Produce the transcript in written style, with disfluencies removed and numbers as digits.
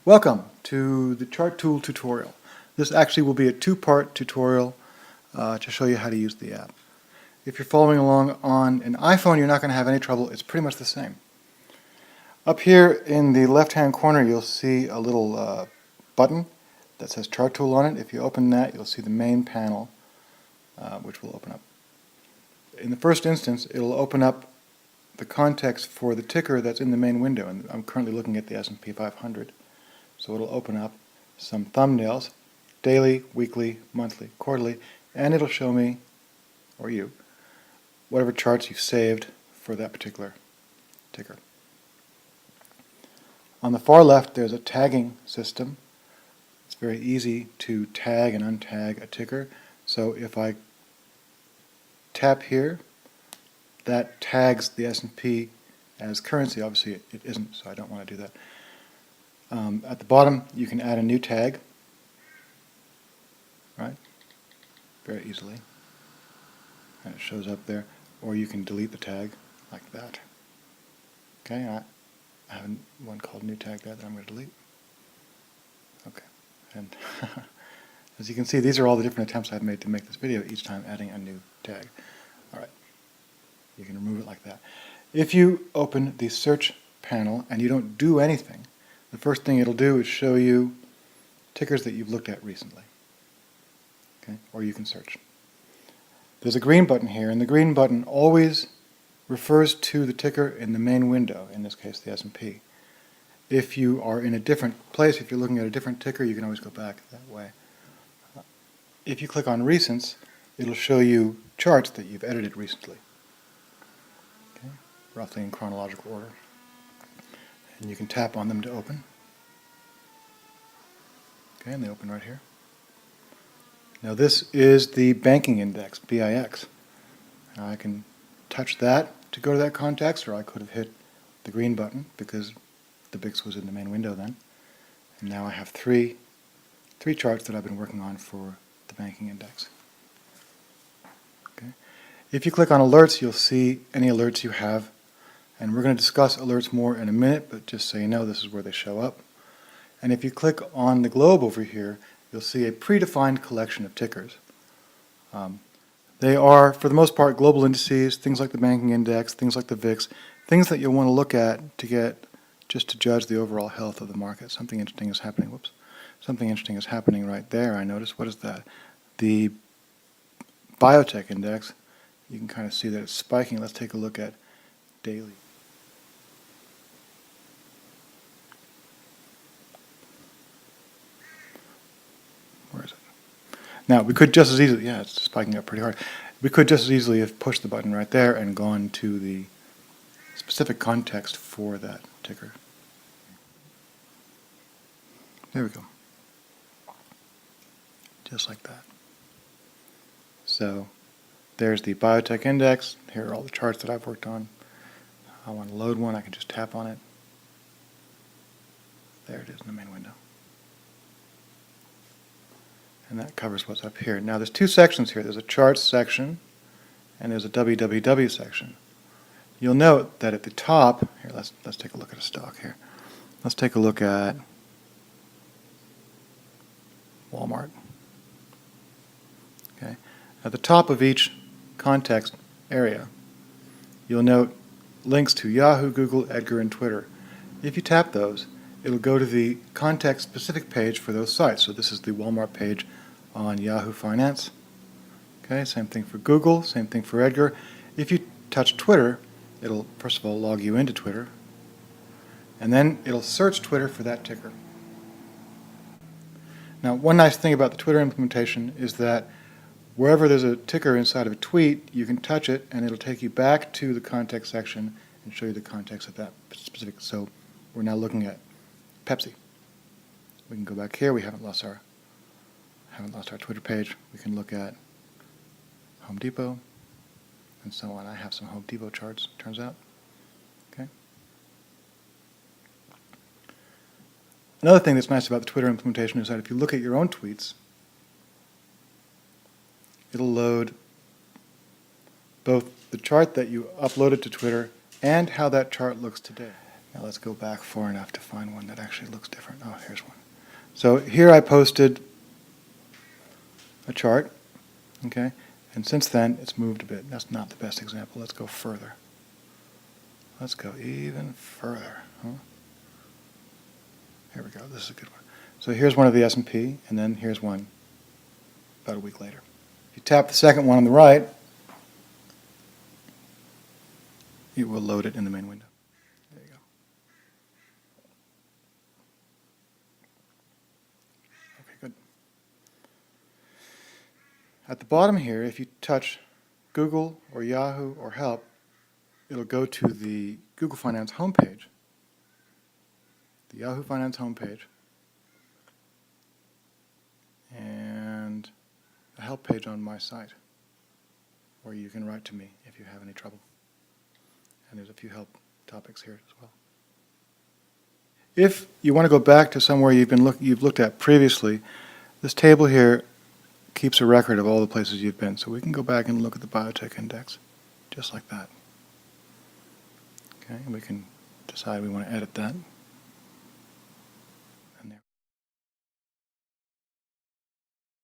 Welcome to the chart tool tutorial. This actually will be a two-part tutorial to show you how to use the app. If you're following along on an iPhone, you're not going to have any trouble. It's pretty much the same. Up here in the left-hand corner, you'll see a little button that says chart tool on it. If you open that, you'll see the main panel, which will open up. In the first instance, it'll open up the context for the ticker that's in the main window, and I'm currently looking at the S&P 500. So it'll open up some thumbnails, daily, weekly, monthly, quarterly, and it'll show me, or you, whatever charts you've saved for that particular ticker. On the far left, there's a tagging system. It's very easy to tag and untag a ticker. So if I tap here, that tags the S&P as currency. Obviously it isn't, so I don't want to do that. At the bottom, you can add a new tag, right? Very easily. And it shows up there. Or you can delete the tag like that. Okay, I have one called new tag there that I'm going to delete. Okay, and as you can see, these are all the different attempts I've made to make this video, each time adding a new tag. All right, you can remove it like that. If you open the search panel and you don't do anything, the first thing it'll do is show you tickers that you've looked at recently. Okay? Or you can search. There's a green button here, and the green button always refers to the ticker in the main window, in this case the S&P. If you are in a different place, if you're looking at a different ticker, you can always go back that way. If you click on Recents, it'll show you charts that you've edited recently. Okay? Roughly in chronological order. And you can tap on them to open. Okay, and they open right here. Now this is the banking index, BIX. Now I can touch that to go to that context, or I could have hit the green button because the BIX was in the main window then. And now I have three charts that I've been working on for the banking index. Okay. If you click on alerts, you'll see any alerts you have. And we're going to discuss alerts more in a minute, but just so you know, this is where they show up. And if you click on the globe over here, you'll see a predefined collection of tickers. They are, for the most part, global indices, things like the banking index, things like the VIX, things that you'll want to look at to just to judge the overall health of the market. Something interesting is happening. Whoops. Something interesting is happening right there, I noticed. What is that? The biotech index. You can kind of see that it's spiking. Let's take a look at daily. Where is it? Now, we could just as easily, yeah, it's spiking up pretty hard. We could just as easily have pushed the button right there and gone to the specific context for that ticker. There we go. Just like that. So, there's the biotech index. Here are all the charts that I've worked on. I want to load one, I can just tap on it. There it is in the main window. And that covers what's up here. Now there's two sections here. There's a charts section and there's a www section. You'll note that at the top, here let's take a look at a stock here. Let's take a look at Walmart. Okay. At the top of each context area, you'll note links to Yahoo, Google, Edgar, and Twitter. If you tap those, it'll go to the context-specific page for those sites. So this is the Walmart page on Yahoo Finance. Okay, same thing for Google, same thing for Edgar. If you touch Twitter, it'll first of all log you into Twitter, and then it'll search Twitter for that ticker. Now, one nice thing about the Twitter implementation is that wherever there's a ticker inside of a tweet, you can touch it and it'll take you back to the context section and show you the context of that specific. So we're now looking at Pepsi. We can go back here. We haven't lost our Twitter page. We can look at Home Depot and so on. I have some Home Depot charts, turns out. Okay. Another thing that's nice about the Twitter implementation is that if you look at your own tweets, it'll load both the chart that you uploaded to Twitter and how that chart looks today. Now let's go back far enough to find one that actually looks different. Oh, here's one. So here I posted a chart, okay, and since then it's moved a bit. That's not the best example. Let's go further. Let's go even further. Huh? Here we go. This is a good one. So here's one of the S&P, and then here's one about a week later. If you tap the second one on the right, it will load it in the main window. There you go. Okay, good. At the bottom here, if you touch Google or Yahoo or Help, it'll go to the Google Finance homepage, the Yahoo Finance homepage, and a help page on my site, where you can write to me if you have any trouble. And there's a few help topics here as well. If you want to go back to somewhere you've looked at previously, this table here keeps a record of all the places you've been. So we can go back and look at the biotech index, just like that. Okay, and we can decide we want to edit that.